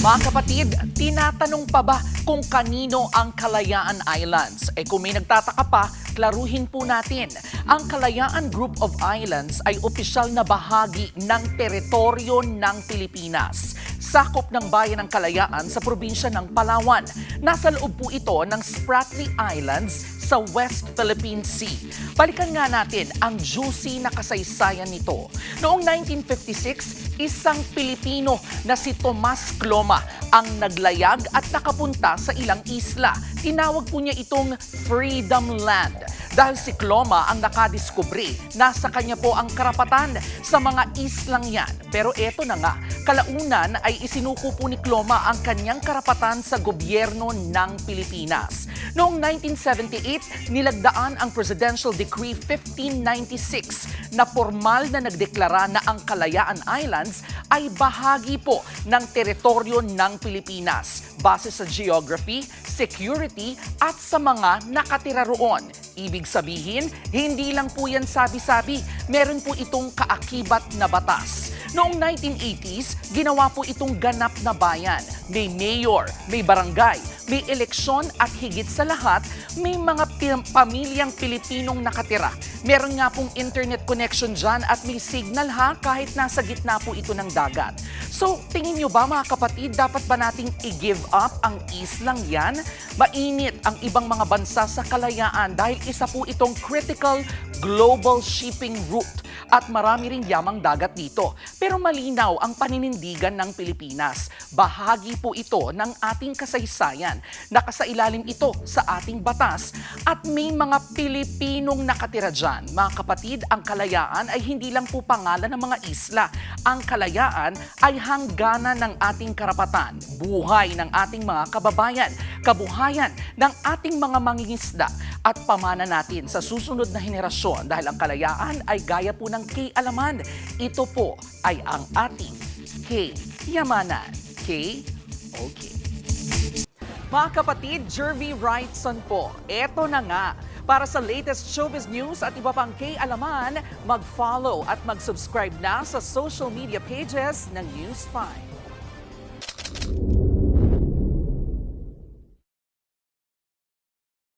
Mga kapatid, tinatanong pa ba kung kanino ang Kalayaan Islands? Kung may nagtataka pa, klaruhin po natin. Ang Kalayaan Group of Islands ay opisyal na bahagi ng teritoryo ng Pilipinas. Sakop ng bayan ng Kalayaan sa probinsya ng Palawan. Nasa loob po ito ng Spratly Islands sa West Philippine Sea. Balikan nga natin ang juicy na kasaysayan nito. Noong 1956, isang Pilipino na si Tomas Cloma ang naglayag at nakapunta sa ilang isla. Tinawag po niya itong Freedom Land. Dahil si Cloma ang nakadiskubre, nasa kanya po ang karapatan sa mga islang yan. Pero eto na nga, kalaunan ay isinuko po ni Cloma ang kanyang karapatan sa gobyerno ng Pilipinas. Noong 1978, nilagdaan ang Presidential Decree 1596 na formal na nagdeklara na ang Kalayaan Islands ay bahagi po ng teritoryo ng Pilipinas base sa geography, security at sa mga nakatira roon. Ibig sabihin, hindi lang po yan sabi-sabi, meron po itong kaakibat na batas. Noong 1980s, ginawa po itong ganap na bayan. May mayor, may barangay, may eleksyon at higit sa lahat, may mga pamilyang Pilipinong nakatira. Meron nga pong internet connection dyan at may signal kahit nasa gitna po ito ng dagat. So, tingin nyo ba mga kapatid, dapat ba nating i-give up ang islang yan? Mainit ang ibang mga bansa sa Kalayaan dahil isa po itong critical global shipping route at marami ring yamang dagat dito. Pero malinaw ang paninindigan ng Pilipinas. Bahagi po ito ng ating kasaysayan. Nakasailalim ito sa ating batas at may mga Pilipinong nakatira dyan. Mga kapatid, ang Kalayaan ay hindi lang po pangalan ng mga isla. Ang Kalayaan ay hangganan ng ating karapatan, buhay ng ating mga kababayan, kabuhayan ng ating mga mangingisda at pamana natin sa susunod na henerasyon dahil ang Kalayaan ay gaya po ng K-Alaman. Ito po ay ang ating K-Yamanan. K-Okay. Mga kapatid, Jervy Wrightson po. Eto na nga. Para sa latest showbiz news at iba pang K-Alaman, mag-follow at mag-subscribe na sa social media pages ng News 5.